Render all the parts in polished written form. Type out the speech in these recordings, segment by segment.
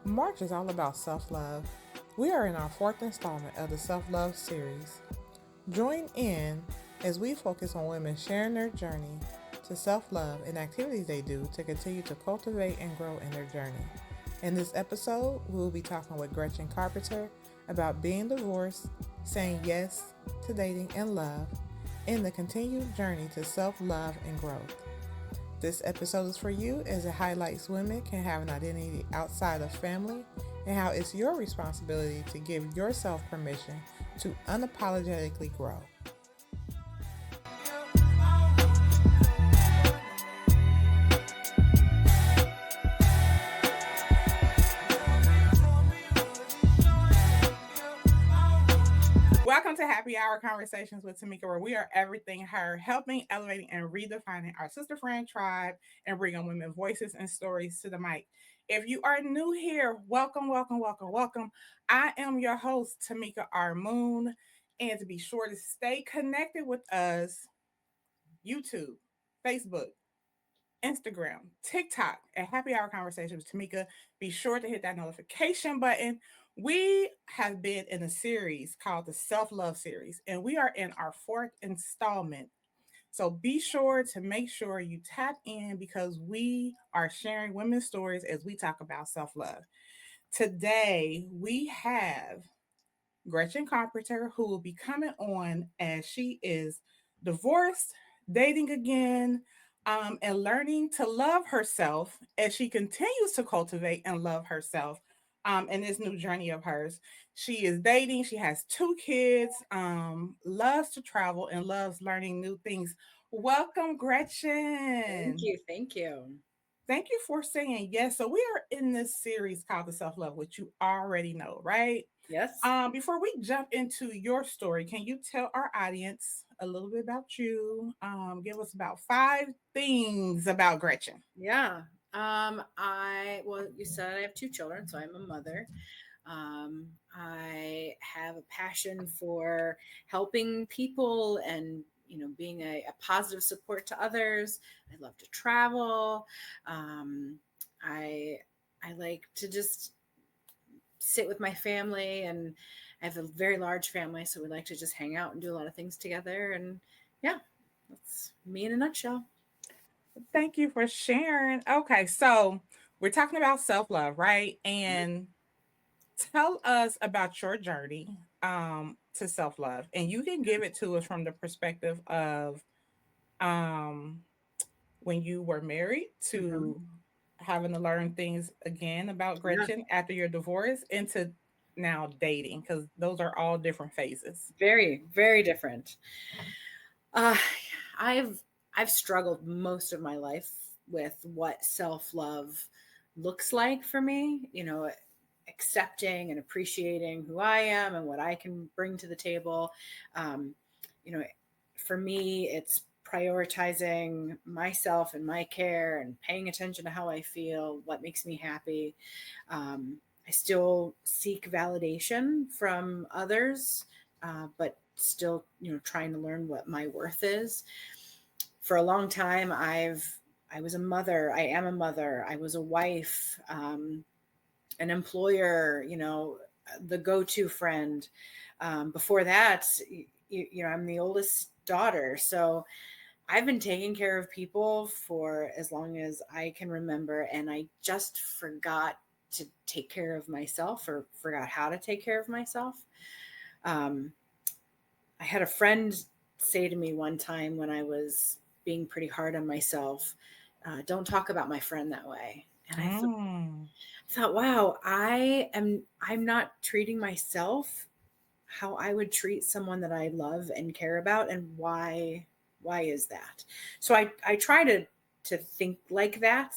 March is all about self love. We are in our fourth installment of the self love series. Join in as we focus on women sharing their journey to self love and activities they do to continue to cultivate and grow in their journey. In this episode, we will be talking with Gretchen Carpenter about being divorced, saying yes to dating and love, and the continued journey to self love and growth. This episode is for you as it highlights women can have an identity outside of family and how it's your responsibility to give yourself permission to unapologetically grow. Welcome to Happy Hour Conversations with Tamekia, where we are everything her, helping, elevating, and redefining our sister friend tribe and bringing women voices and stories to the mic. If you are new here, welcome, welcome, welcome, welcome. I am your host, Tamekia R. Moon, and to be sure to stay connected with us, YouTube, Facebook, Instagram, TikTok at Happy Hour Conversations with Tamekia. Be sure to hit that notification button. We have been in a series called the Self Love Series, and we are in our fourth installment. So be sure to make sure you tap in because we are sharing women's stories as we talk about self love. Today, we have Gretchen Carpenter, who will be coming on as she is divorced, dating again, and learning to love herself as she continues to cultivate and love herself in this new journey of hers. She is dating, she has two kids, loves to travel, and loves learning new things. Welcome, Thank Gretchen. you. Thank you. Thank you for saying yes. So, we are in this series called The Self Love, which you already know, right? Yes. Before we jump into your story, can you tell our audience a little bit about you? Give us about five things about Gretchen. Yeah. Well, you said I have two children, so I'm a mother. I have a passion for helping people and, being a positive support to others. I love to travel. Um, I, I like to just sit with my family, and I have a very large family, so we like to just hang out and do a lot of things together. And yeah, that's me in a nutshell. Thank you for sharing. Okay, so we're talking about self love, right? And tell us about your journey to self love, and you can give it to us from the perspective of um, when you were married Mhm. to having to learn things again about Yeah, Gretchen after your divorce into now dating, because those are all different phases. very, very different. Uh, I've I've struggled most of my life with what self love looks like for me. Accepting and appreciating who I am and what I can bring to the table. Um, you know, for me, it's prioritizing myself and my care and paying attention to how I feel, what makes me happy. I still seek validation from others, but still, trying to learn what my worth is. For a long time, I was a mother. I am a mother. I was a wife, an employer. The go-to friend. Before that, I'm the oldest daughter, so I've been taking care of people for as long as I can remember, and I just forgot to take care of myself, or forgot how to take care of myself. Um, I had a friend say to me one time when I was being pretty hard on myself, "Don't talk about my friend that way." And Mm. thought, wow, I'm not treating myself how I would treat someone that I love and care about, and why is that? So I try to think like that.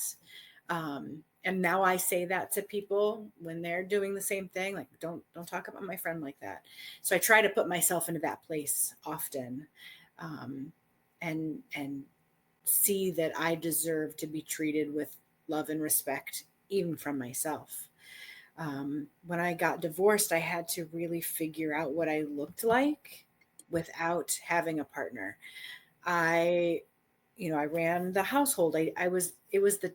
And now I say that to people when they're doing the same thing, like don't talk about my friend like that. So I try to put myself into that place often, um, and see that I deserve to be treated with love and respect, even from myself. When I got divorced, I had to really figure out what I looked like without having a partner. I, I ran the household. I was, it was the,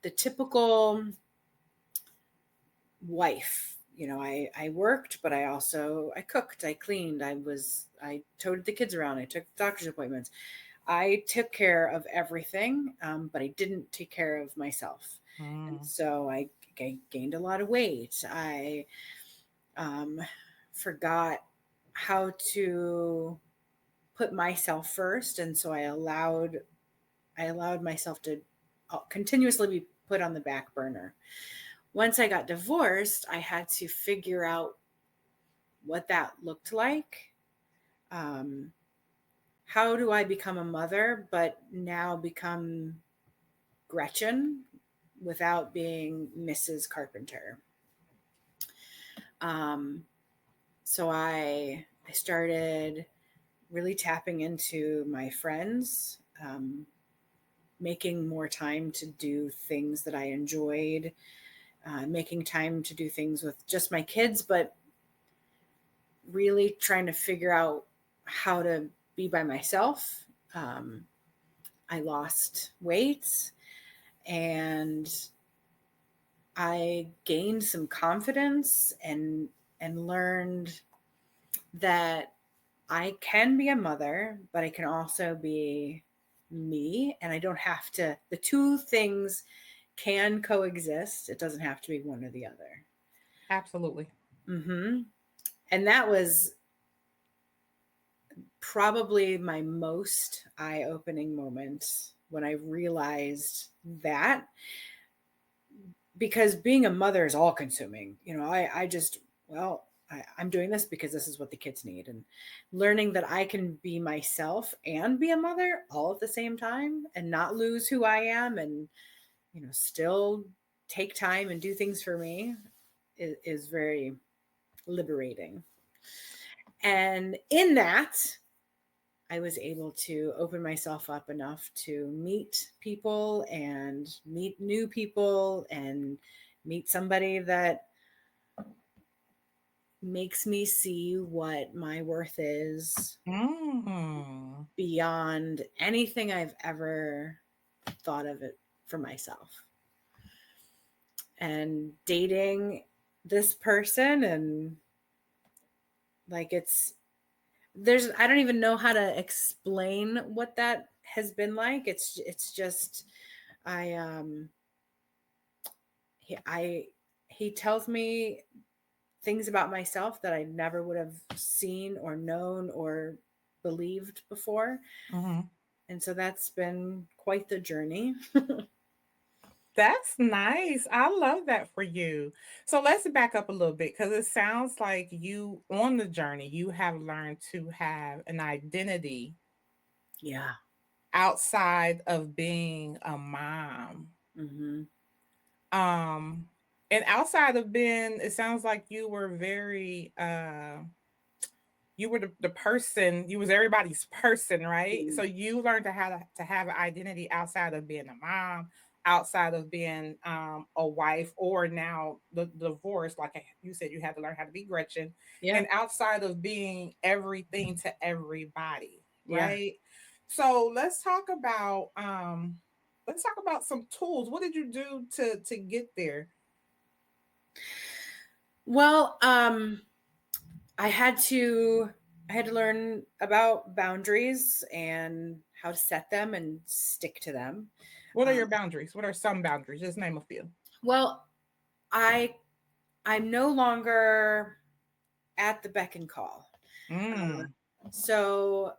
the typical wife. I worked, but I cooked, I cleaned, I toted the kids around, I took doctor's appointments. I took care of everything, but I didn't take care of myself. And Mm. so I gained a lot of weight. I forgot how to put myself first, and so I allowed myself to continuously be put on the back burner. Once I got divorced, I had to figure out what that looked like. Um, how do I become a mother, but now become Gretchen without being Mrs. Carpenter? Um, so I started really tapping into my friends, making more time to do things that I enjoyed, making time to do things with just my kids, but really trying to figure out how to be by myself. Um, I lost weight and I gained some confidence and learned that I can be a mother, but I can also be me, and I don't have to. The two things can coexist. It doesn't have to be one or the other. Absolutely. Mm-hmm. And that was probably my most eye-opening moment when I realized that, because being a mother is all consuming. I just, well, I'm doing this because this is what the kids need. And learning that I can be myself and be a mother all at the same time and not lose who I am, and, still take time and do things for me is very liberating. And in that, I was able to open myself up enough to meet people and meet new people and meet somebody that makes me see what my worth is Mm. beyond anything I've ever thought of it for myself. And dating this person, and like, I don't even know how to explain what that has been like. It's just, I he I he tells me things about myself that I never would have seen or known or believed before. Hmm. And so that's been quite the journey. That's nice. I love that for you. So let's back up a little bit because it sounds like you, on the journey, you have learned to have an identity Yeah. outside of being a mom. Hmm. Um, and outside of being, it sounds like you were very you were the person, you was everybody's person, right? So you learned to have an identity outside of being a mom, outside of being a wife, or now the divorce, like you said, you had to learn how to be Gretchen, Yeah. and outside of being everything to everybody, Yeah. right? So let's talk about some tools. What did you do to get there? Well, I had to I had to learn about boundaries and how to set them and stick to them. What are Um, your boundaries? What are some boundaries? Just name a few. well, I I'm no longer at the beck and call. Uh, Mm. so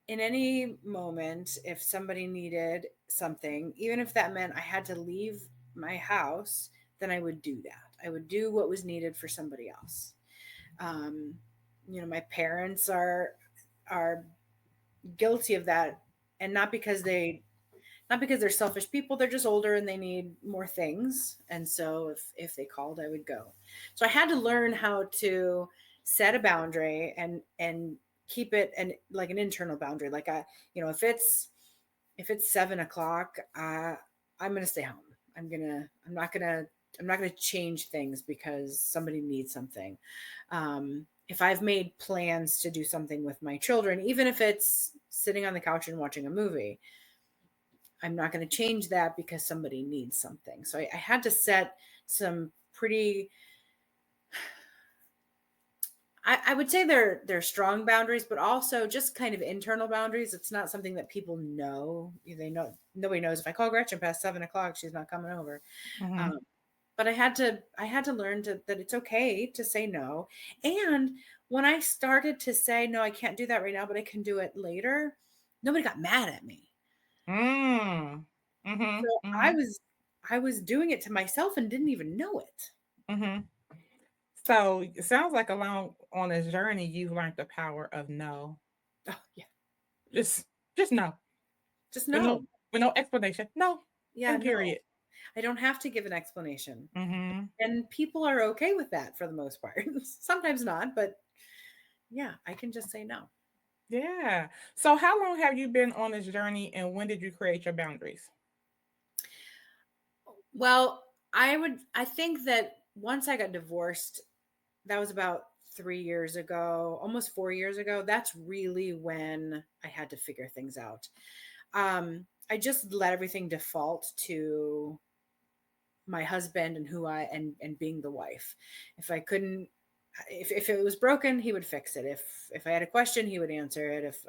in any moment, if somebody needed something, even if that meant I had to leave my house, then I would do that. I would do what was needed for somebody else. Um, my parents are guilty of that, and not because they're selfish people. They're just older and they need more things, and so if they called, I would go. So I had to learn how to set a boundary and keep it, and like an internal boundary. Like, if it's 7 o'clock, I'm gonna stay home. I'm not gonna change things because somebody needs something. If I've made plans to do something with my children, even if it's sitting on the couch and watching a movie, I'm not going to change that because somebody needs something. So I had to set some pretty, I would say they're strong boundaries, but also just kind of internal boundaries. It's not something that people know. They know nobody knows if I call Gretchen past 7 o'clock, she's not coming over. Mm-hmm. Um, but I had to learn that it's okay to say no. And when I started to say no, I can't do that right now, but I can do it later, nobody got mad at me. Mm. Mm-hmm. So I Mm-hmm. was I was doing it to myself and didn't even know it. Mm-hmm. So it sounds like along on this journey, you've learned the power of no. Oh yeah, Just, just no. just With no. no, with no explanation. No. Yeah, And no. period. I don't have to give an explanation. Mm-hmm. And people are okay with that for the most part. Sometimes not, but yeah, I can just say no. Yeah. So how long have you been on this journey and when did you create your boundaries? Well, I think that once I got divorced, that was about 3 years ago, almost 4 years ago. That's really when I had to figure things out. I just let everything default to my husband and who I and being the wife. If I couldn't, if it was broken, he would fix it. If I had a question, he would answer it. If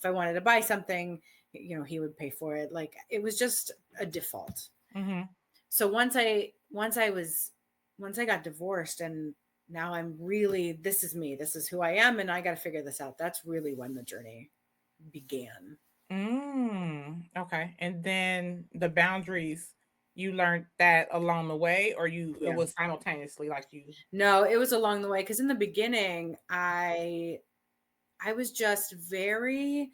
I wanted to buy something, he would pay for it. Like it was just a default. Mm-hmm. So once I got divorced, and now I'm really, this is me, this is who I am, and I got to figure this out. That's really when the journey began. Okay. And then the boundaries, you learned that along the way, or it Yeah. was simultaneously like you. No, it was along the way, because in the beginning I was just very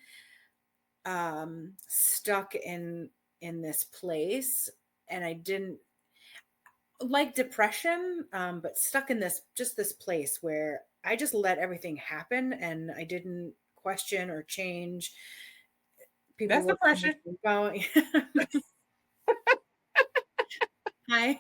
stuck in this place, and I didn't like depression, but stuck in this place where I just let everything happen and I didn't question or change. People That's were coming depression. and going. Hi.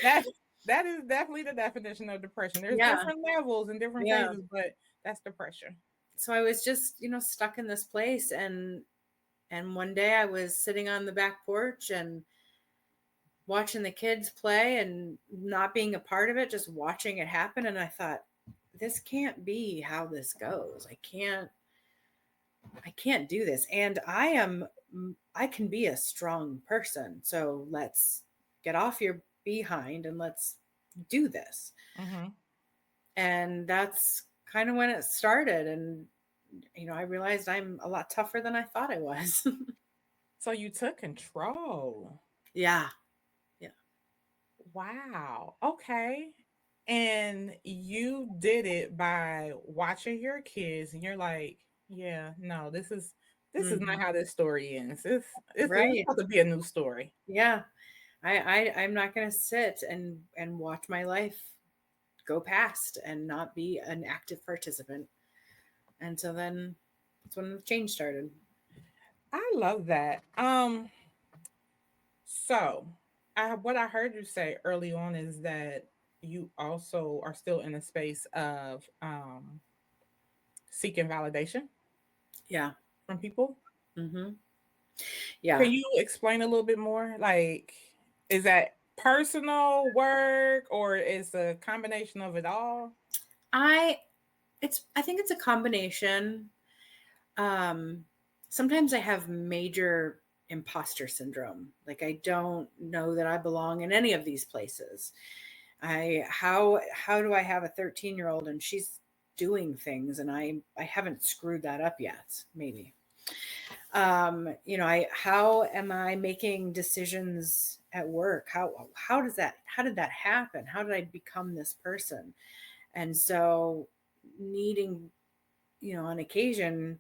That that is definitely the definition of depression. There's Yeah, different levels and different yeah. phases, but that's depression. So I was just, stuck in this place, and one day I was sitting on the back porch and watching the kids play and not being a part of it, just watching it happen, and I thought, this can't be how this goes. I can't do this. And I can be a strong person. So let's get off your behind and let's do this. Mm-hmm. And that's kind of when it started. And, I realized I'm a lot tougher than I thought I was. So you took control. Yeah. Yeah. Wow. Okay. And you did it by watching your kids, and you're like, yeah, no, this is not Hmm. how this story ends. It's Right. supposed to be a new story. Yeah. I'm not going to sit and watch my life go past and not be an active participant. And so then that's when the change started. I love that. So what I heard you say early on is that you also are still in a space of seeking validation Yeah. from people. Hmm. Can Yeah. you explain a little bit more? Like, is that personal work or is a combination of it all? I I think it's a combination. Um Sometimes I have major imposter syndrome. Like I don't know that I belong in any of these places. How do I have a 13-year-old and she's doing things and I haven't screwed that up yet, maybe. I how am I making decisions at work? How did that happen? How did I become this person? And so needing, on occasion,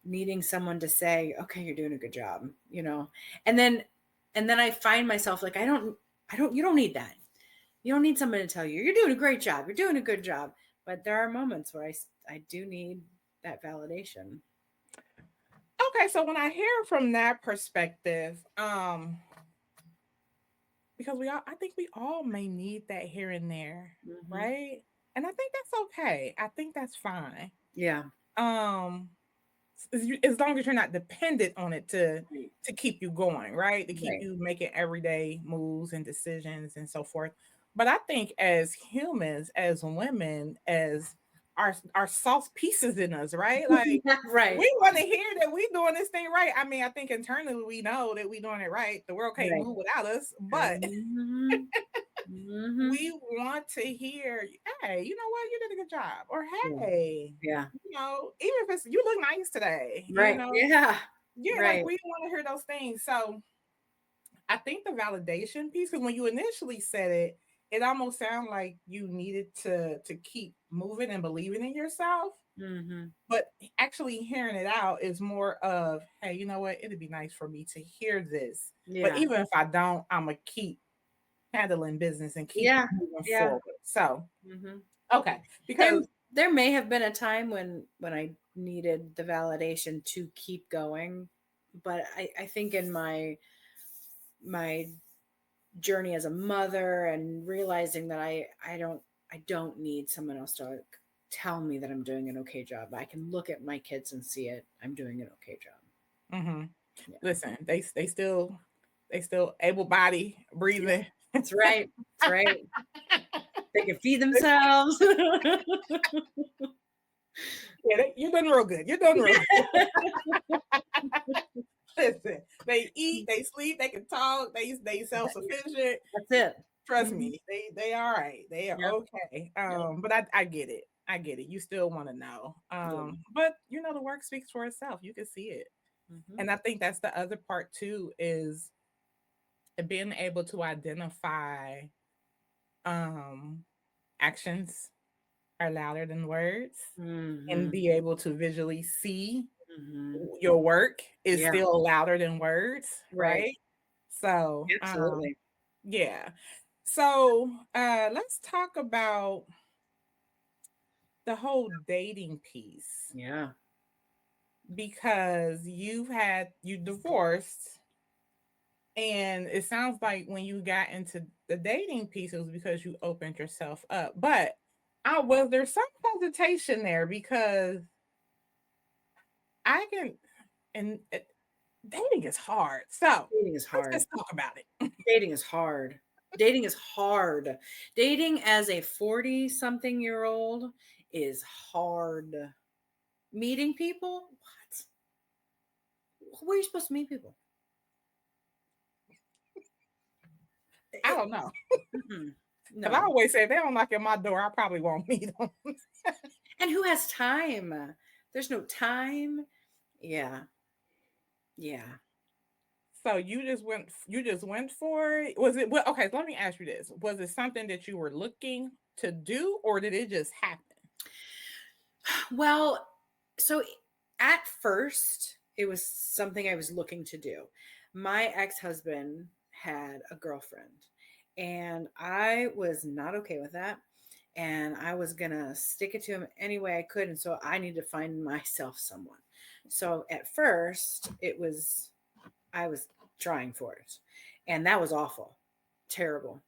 needing someone to say, okay, you're doing a good job, and then I find myself like, you don't need that. You don't need someone to tell you you're doing a great job, you're doing a good job. But there are moments where I do need that validation. Okay, so when I hear from that perspective, because I think we all may need that here and there, Hmm. right? And I think that's okay. I think that's fine. Yeah. Um, as long as you're not dependent on it Right. to keep you going, right? To keep Right. you making everyday moves and decisions and so forth. But I think as humans, as women, as our soft pieces in us, right? Like Right. we want to hear that we doing this thing right. I mean, I think internally we know that we doing it right. The world can't Right. move without us, but Mhm. Mhm. we want to hear, hey, you know what, you did a good job, or Yeah. hey, Yeah. even if it's you look nice today, Right. Yeah. yeah, like Right. we want to hear those things. So I think the validation piece, because when you initially said it, it almost sounded like you needed to keep moving and believing in yourself. Mhm. But actually hearing it out is more of, hey, you know what? It'd be nice for me to hear this. But Yeah. even if I don't, I'm gonna keep handling business and keep Yeah. moving Yeah. forward. So Mhm. okay, There because there may have been a time when I needed the validation to keep going, but I think in my journey as a mother and realizing that I don't need someone else to like tell me that I'm doing an okay job. I can look at my kids and see it. I'm doing an okay job. hmm Yeah. listen, they still able body Yeah. breathing. That's right. That's right. They can feed themselves. Yeah, you're doing real good. You're doing real good. Listen, they eat, they sleep, they can talk, they self sufficient. That's it. Trust Mhm. me, they all right. They are Yep. okay. Yep. But I get it. I get it. You still want to know. Yeah. But the work speaks for itself. You can see it. Mhm. And I think that's the other part too, is being able to identify um actions are louder than words, and Mhm. be able to visually see Mhm. your work is Yeah. still louder than words, Right. right? So Absolutely. yeah. So let's talk about the whole dating piece, Yeah. because you divorced, and it sounds like when you got into the dating piece, it was because you opened yourself up. But was there some hesitation there? Because I can, and dating is hard. So Dating is let's hard. just talk about it. Dating is hard. Dating is hard. Dating as a 40 something year old is hard. Meeting people? What? Where are you supposed to meet people? I It, don't know. Because I no. always say if they don't knock at my door, I probably won't meet them. And who has time? There's no time. Yeah. Yeah. So you just went for it. Was it well, okay, so let me ask you this. Was it something that you were looking to do, or did it just happen? Well, so at first, it was something I was looking to do. My ex husband had a girlfriend, and I was not okay with that. And I was going to stick it to him any way I could. And so I needed to find myself someone. So at first, I was trying for it. And that was awful, terrible.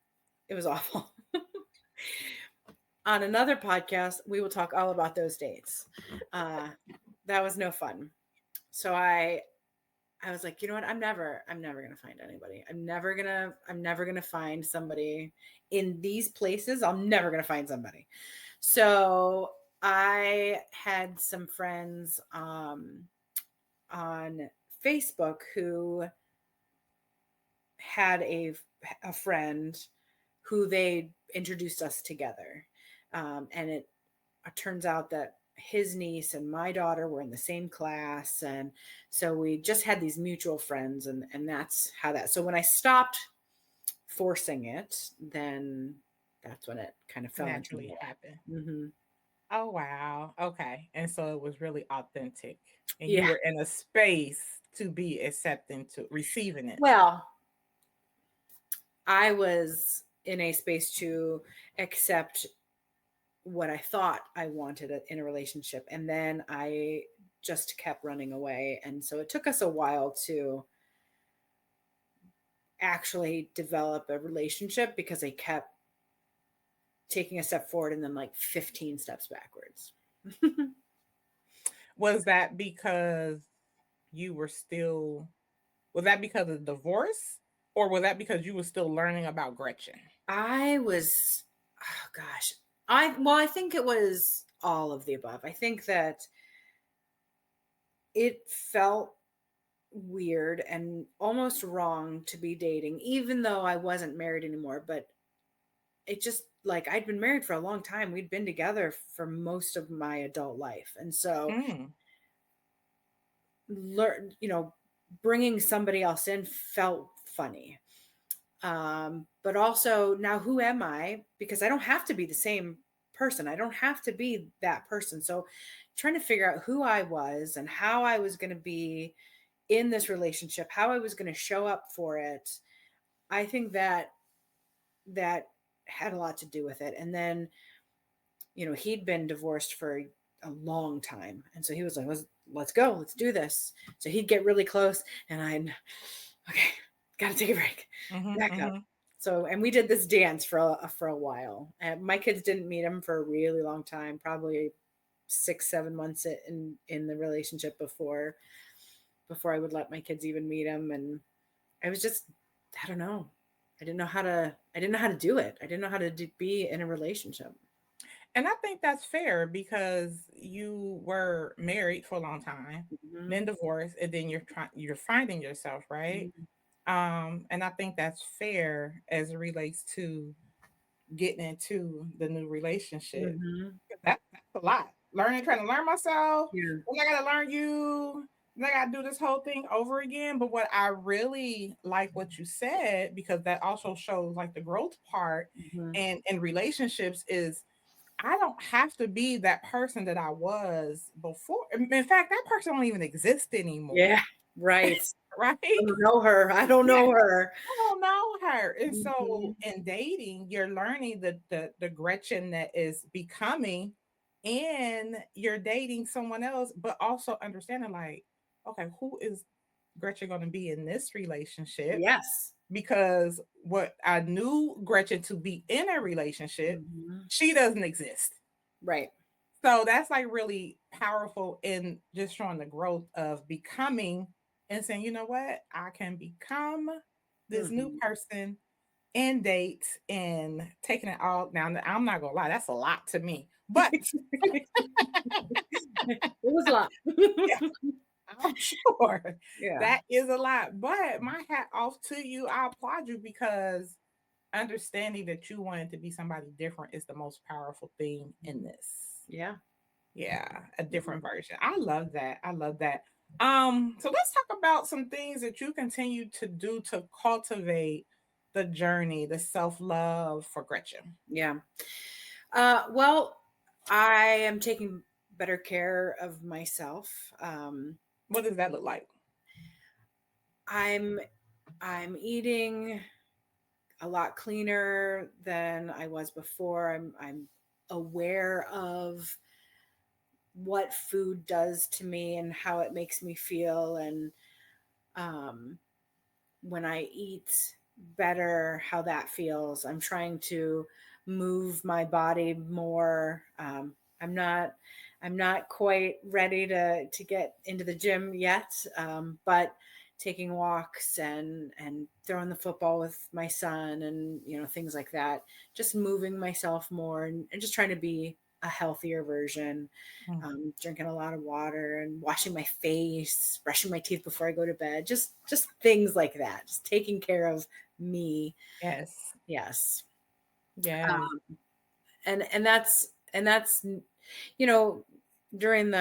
It was awful. On another podcast, we will talk all about those dates. Uh, that was no fun. So I was like, you know what? I'm never gonna find anybody. I'm never gonna find somebody in these places. I'm never gonna find somebody. So I had some friends on Facebook who had a friend who they introduced us together, and it turns out that his niece and my daughter were in the same class, and so we just had these mutual friends, and that's how that. So when I stopped forcing it, then that's when it kind of fell into my Naturally lap. happen. Mm-hmm. Oh wow. Okay. And so it was really authentic. And you Yeah. were in a space to be accepting to receiving it. Well, I was in a space to accept what I thought I wanted in a relationship, and then I just kept running away, and so it took us a while to actually develop a relationship because I kept taking a step forward and then like 15 steps backwards. Was that because you were still was that because of the divorce, or was that because you were still learning about Gretchen? I was, oh gosh, I think it was all of the above. I think that it felt weird and almost wrong to be dating, even though I wasn't married anymore. But it just, like, I'd been married for a long time. We'd been together for most of my adult life. And so, Mm, learn, bringing somebody else in felt funny. But also, now who am I? Because I don't have to be the same person. I don't have to be that person. So trying to figure out who I was and how I was going to be in this relationship, how I was going to show up for it. I think that had a lot to do with it. And then, he'd been divorced for a long time. And so he was like, let's go, let's do this. So he'd get really close and I'd, okay, gotta take a break, mhm, back up. mhm. So, and we did this dance for a while. And my kids didn't meet him for a really long time, probably 6, 7 months in the relationship before I would let my kids even meet him. And I was just, I don't know. I didn't know how to do it. I didn't know how to be in a relationship. And I think that's fair because you were married for a long time, Hmm. then divorced, and then you're finding yourself, right? And I think that's fair as it relates to getting into the new relationship. Hmm. 'Cause that's a lot. Trying to learn myself. Yeah. Then I gotta learn you. Then I gotta do this whole thing over again. But what I really like what you said, because that also shows like the growth part Hmm. and in relationships is I don't have to be that person that I was before. In fact, that person don't even exist anymore. Yeah. Right. Right? I don't know her. I don't Yeah. know her. I don't know her. And so Hmm. in dating, you're learning the Gretchen that is becoming, and you're dating someone else, but also understanding like, okay, who is Gretchen gonna be in this relationship? Yes. Because what I knew Gretchen to be in a relationship, Hmm. she doesn't exist. Right. So that's like really powerful in just showing the growth of becoming and saying, you know what, I can become this new Hmm. person in dates and taking it all. Now, I'm not gonna lie, that's a lot to me, but It was a lot. yeah, I'm sure Yeah. that is a lot. But my hat off to you. I applaud you because understanding that you wanted to be somebody different is the most powerful thing in this. Yeah. Yeah, a different Mhm. version. I love that. I love that. So let's talk about some things that you continue to do to cultivate the journey, the self-love for Gretchen. Yeah. Well, I am taking better care of myself. What does that look like? I'm I'm eating a lot cleaner than I was before. I'm aware of what food does to me and how it makes me feel, and um, when I eat better, how that feels. I'm trying to move my body more. I'm not quite ready to get into the gym yet, but taking walks and throwing the football with my son and things like that. Just moving myself more and just trying to be a healthier version. Mm, Drinking a lot of water and washing my face, brushing my teeth before I go to bed, just things like that, just taking care of me. yes. Yes. Yes. um, and that's you know during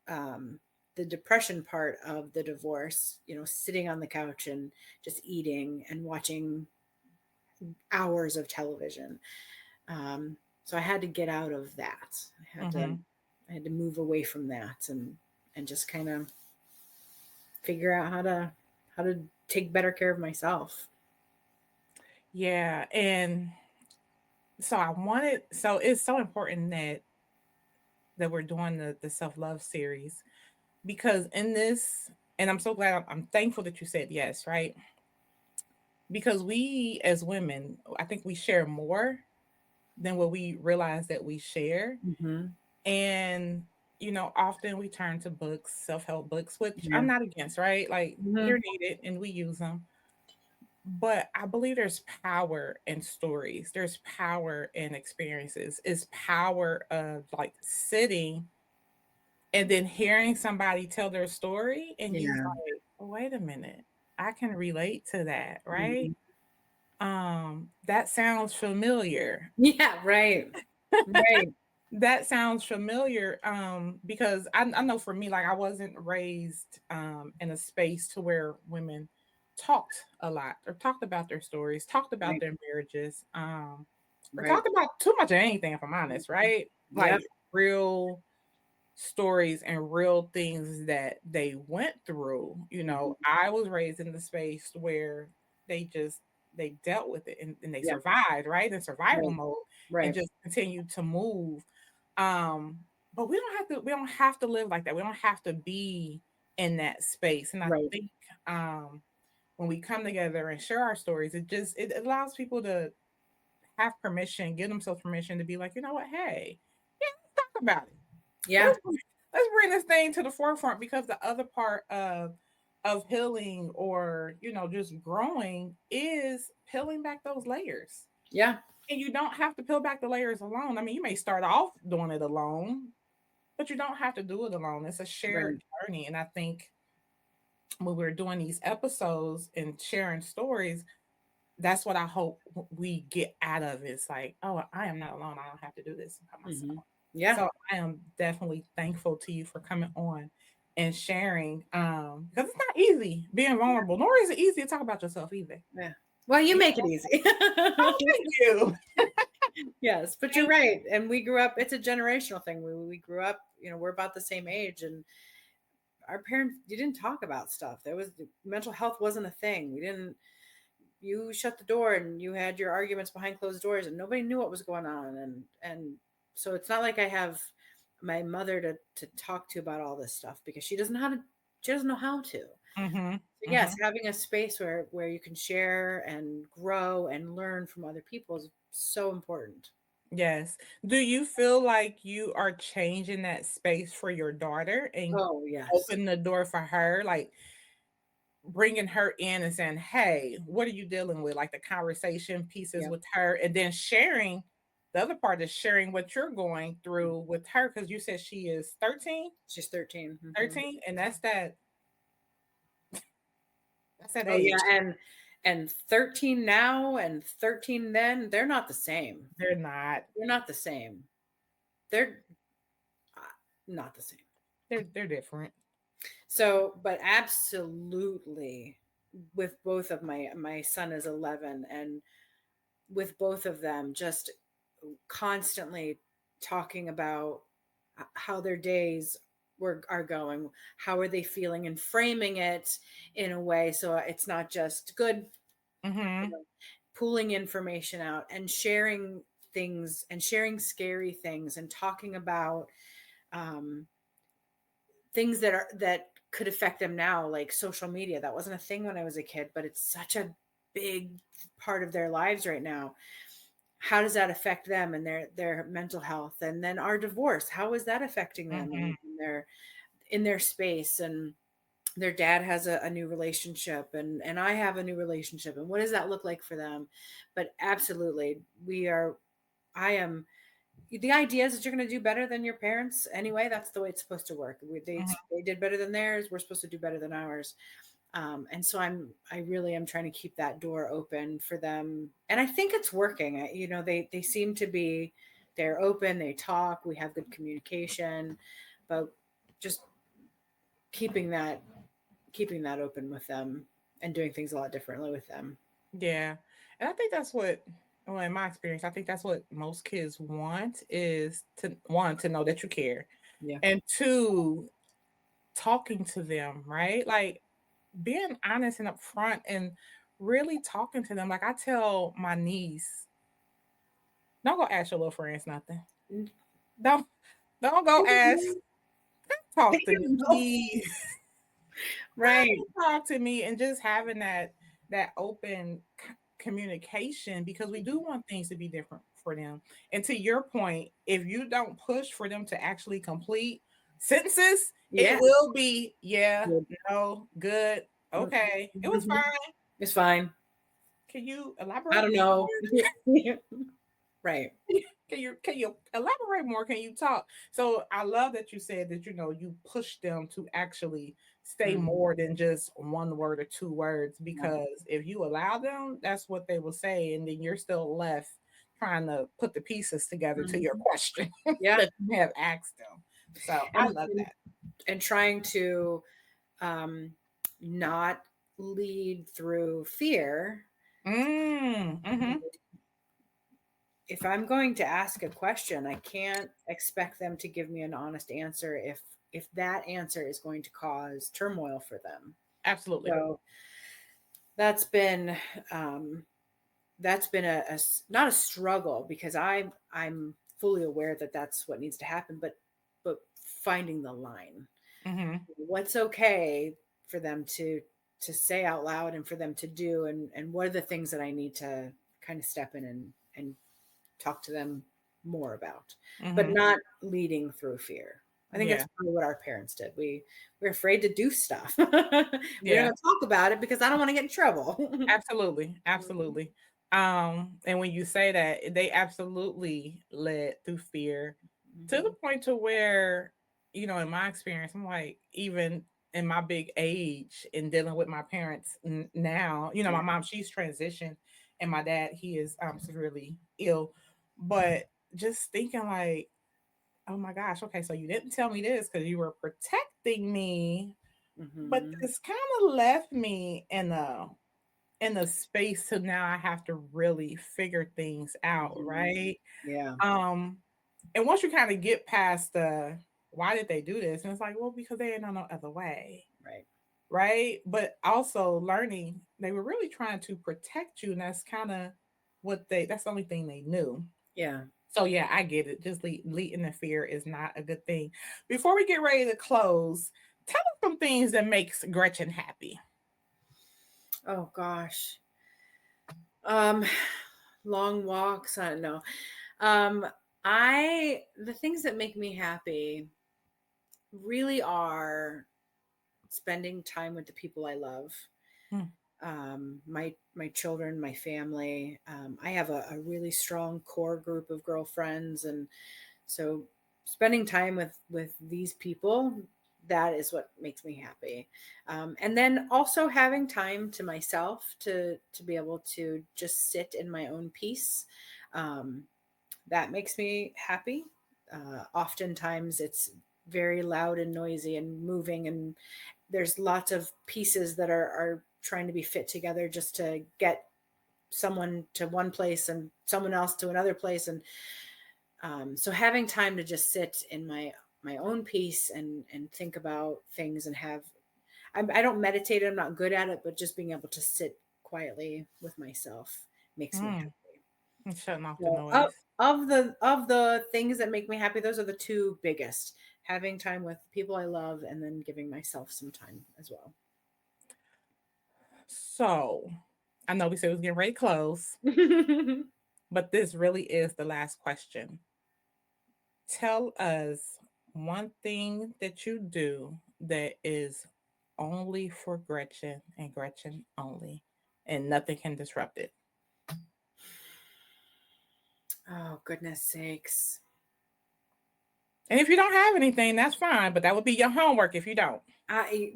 um, the depression part of the divorce, sitting on the couch and just eating and watching hours of television. So I had to get out of that. i had to Hmm. I had to move away from that and just kind of figure out how to take better care of myself. Yeah. And so it's so important that we're doing the self-love series because in this, and I'm so glad I'm thankful that you said yes, right? Because we as women, I think we share more than what we realize that we share. Hmm. And often we turn to books, self-help books, which Yeah. I'm not against, right? Like Hmm. they're needed and we use them. But I believe there's power in stories. There's power in experiences. It's power of like sitting and then hearing somebody tell their story and you Yeah. like, wait a minute, I can relate to that, right? Mhm. That sounds familiar. Yeah. Right. Right. That sounds familiar because I know for me, like I wasn't raised in a space to where women talked a lot or talked about their stories, talked about Right. their marriages, or Right. talked about too much of anything, if I'm honest, right? Yep. Like real stories and real things that they went through. Mhm. I was raised in the space where they just they dealt with it and they Yeah. survived, right? In survival Right. mode and Right. just continued to move. Um, but we don't have to live like that. We don't have to be in that space. And I Right. think when we come together and share our stories, it allows people to have permission, give themselves permission to be like, you know what, hey, yeah, let's talk about it. Yeah. Let's bring this thing to the forefront because the other part of healing or just growing is peeling back those layers. Yeah. And you don't have to peel back the layers alone. I mean, you may start off doing it alone, but you don't have to do it alone. It's a shared Right. journey. And I think when we're doing these episodes and sharing stories, that's what I hope we get out of it. It's like, oh, I am not alone. I don't have to do this by Hmm. myself. Yeah. So I am definitely thankful to you for coming on and sharing. Because it's not easy being vulnerable, nor is it easy to talk about yourself either. Yeah. Well, you You make it easy. oh, thank you. Yes, but you're Thank right. And we grew up, it's a generational thing. We grew up, we're about the same age, and our parents, you didn't talk about stuff. There was mental health wasn't a thing. We didn't, you shut the door and you had your arguments behind closed doors and nobody knew what was going on. And so it's not like I have my mother to talk to about all this stuff because she doesn't know how to. Mm-hmm. So yes, Mm-hmm. having a space where you can share and grow and learn from other people is so important. Yes. Do you feel like you are changing that space for your daughter and Oh yes. open the door for her? Like, bringing her in and saying, "Hey, what are you dealing with?" Like the conversation pieces Yeah. with her, and then sharing. The other part is sharing what you're going through with her because you said she is 13, She's 13. Hmm. 13, and that's that Oh yeah, age. and 13 now and 13 then, they're not the same. They're not. They're not the same. They're uh, not the same. They're different. So, but absolutely, with both of my son is 11, and with both of them, just constantly talking about how their days are going, how are they feeling, and framing it in a way so it's not just good, Mm-hmm. pulling information out and sharing things and sharing scary things and talking about um, things that could affect them now, like social media. That wasn't a thing when I was a kid, but it's such a big part of their lives right now. How does that affect them and their mental health? And then our divorce, how is that affecting them Mm-hmm. in their space? And their dad has a new relationship, and I have a new relationship, and what does that look like for them? But absolutely, I am, the idea is that you're going to do better than your parents anyway. That's the way it's supposed to work. They did better than theirs, we're supposed to do better than ours. And so I really am trying to keep that door open for them, and I think it's working. They seem to be, they're open, they talk, we have good communication, but just keeping that keeping that open with them and doing things a lot differently with them. Yeah, and I think that's what. Well, in my experience, I think that's what most kids want is to one to know that you care, Yeah. and two, talking to them, right? Like being honest and upfront and really talking to them. Like I tell my niece, don't go ask your little friends nothing. Don't don't go ask. Talk to me, please. Right. Talk to me, and just having that open communication because we do want things to be different for them. And to your point, if you don't push for them to actually complete sentences, it Yeah. will be yeah, Good. no, good, okay, it was Mhm. fine. It's fine. Can you I elaborate don't know. Right. can you elaborate more? Can you talk? So I love that you said that you push them to actually say Mhm. more than just one word or two words, Yeah. because if you allow them, that's what they will say, and then you're still left trying to put the pieces together to your Mhm. question Yeah. that you have asked them. So I And love and that. and trying to um not lead through fear. Mm-hmm. If I'm going to ask a question, I can't expect them to give me an honest answer if that answer is going to cause turmoil for them. Absolutely. So that's been um, that's been not a struggle because I'm fully aware that that's what needs to happen, but finding the line, Mm-hmm. what's okay for them to say out loud and for them to do, and what are the things that I need to kind of step in and talk to them more about, but Mm-hmm. not leading through fear. I think that's Yeah. probably what our parents did. We're afraid to do stuff. We don't Yeah. want to talk about it because I don't want to get in trouble. Absolutely, absolutely. And when you say that, they absolutely led through fear to the Mhm. point to where, in my experience, I'm like, even in my big age and dealing with my parents now, Yeah. my mom, she's transitioned, and my dad, he is severely ill. But just thinking like, oh my gosh, okay, so you didn't tell me this because you were protecting me, but Hmm. this kind of left me in a space to now I have to really figure things out, Hmm. right? Yeah. Um, and once you kind of get past the why did they do this? And it's like, well, because they ain't know no other way, Right. right? But also learning they were really trying to protect you, and that's kind of that's the only thing they knew. Yeah. So yeah, I get it. Just leading the fear is not a good thing. Before we get ready to close, tell us some things that makes Gretchen happy. Oh gosh. Um, long walks. I don't know. Um, I the things that make me happy really are spending time with the people I love. Hmm. My children, my family. I have a really strong core group of girlfriends, and so spending time with these people, that is what makes me happy. And then also having time to myself to be able to just sit in my own peace. Um, that makes me happy. Oftentimes it's very loud and noisy and moving, and there's lots of pieces that are trying to be fit together just to get someone to one place and someone else to another place. And so having time to just sit in my own peace and think about things and have I don't meditate, I'm not good at it, but just being able to sit quietly with myself makes me Hmm. happy. I'm shutting off the So noise. of the things that make me happy, those are the two biggest: having time with people I love and then giving myself some time as well. So, I know we said we was getting ready to close, but this really is the last question. Tell us one thing that you do that is only for Gretchen and Gretchen only, and nothing can disrupt it. Oh, goodness sakes. And if you don't have anything, that's fine, but that would be your homework if you don't. I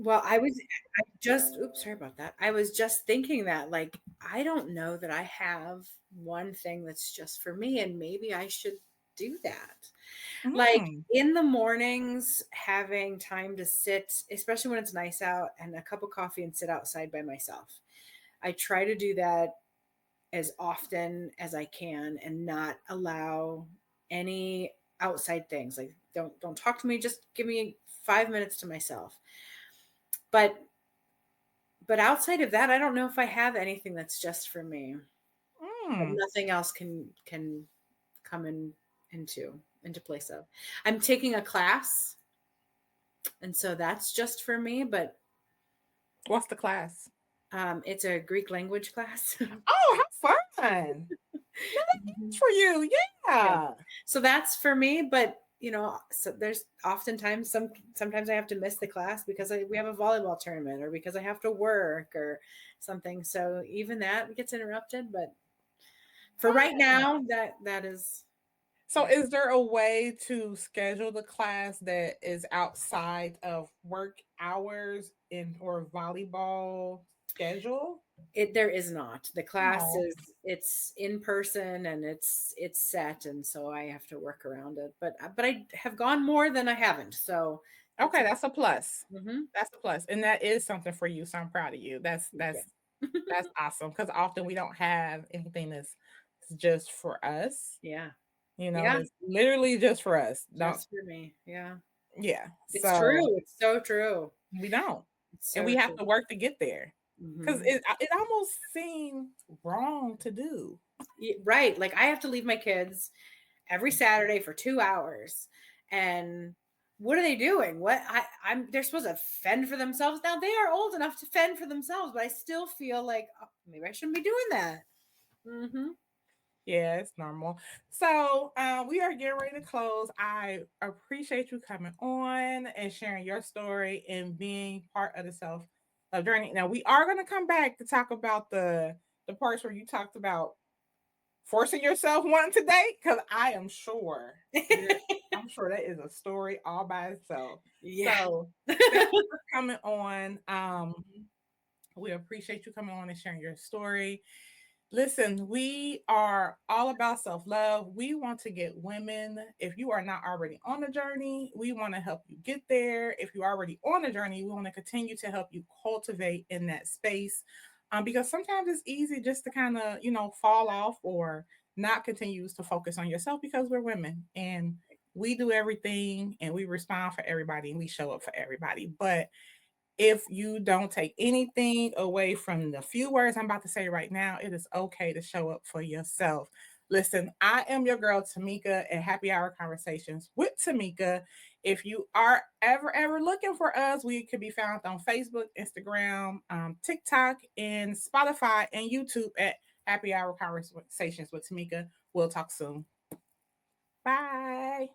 just, oops, sorry about that. I was just thinking that, like, I don't know that I have one thing that's just for me, and maybe I should do that. Like, Mm, in the mornings, having time to sit, especially when it's nice out, and a cup of coffee and sit outside by myself. I try to do that as often as I can and not allow any outside things. Like, don't talk to me, just give me 5 minutes to myself. But outside of that, I don't know if I have anything that's just for me. That mm. nothing else can come into place of. I'm taking a class, and so that's just for me, but What's the class? it's a Greek language class. Oh, how fun. No, that's Mhm. for you. Yeah. Yeah. So that's for me, but so there's oftentimes sometimes I have to miss the class because we have a volleyball tournament or because I have to work or something. So even that gets interrupted. But for right Oh. now, that is So is there a way to schedule the class that is outside of work hours in or volleyball schedule? it. There is not. The class Oh, is it's in person and it's set, and so I have to work around it. But I have gone more than I haven't. So it's okay, that's a plus. mm-hmm. That's a plus, and that is something for you. So I'm proud of you. Yeah. That's awesome because often we don't have anything that's just for us. Yeah. You know, Yeah. that's literally just for us. Don't Just for me. Yeah. yeah. It's So true. It's so true. we don't, It's and so we have true. to work to get there because Hmm. it almost seems wrong to do. Right. Like I have to leave my kids every Saturday for 2 hours. And what are they doing? I'm they're supposed to fend for themselves. Now they are old enough to fend for themselves, but I still feel like oh, maybe I shouldn't be doing that. Hmm. Yeah, it's normal. So we are getting ready to close. I appreciate you coming on and sharing your story and being part of the self love journey. Now we are going to come back to talk about the parts where you talked about forcing yourself wanting to date because I'm sure that is a story all by itself. Yeah. So thank you for coming on. We appreciate you coming on and sharing your story. Listen, we are all about self love. We want to get women. If you are not already on the journey, we want to help you get there. If you're already on the journey, we want to continue to help you cultivate in that space. Because sometimes it's easy just to kind of, fall off or not continue to focus on yourself because we're women and we do everything and we respond for everybody and we show up for everybody. But if you don't take anything away from the few words I'm about to say right now, it is okay to show up for yourself. Listen, I am your girl, Tamekia, at Happy Hour Conversations with Tamekia. If you are ever looking for us, we could be found on Facebook, Instagram, TikTok, and Spotify and YouTube at Happy Hour Conversations with Tamekia. We'll talk soon. Bye.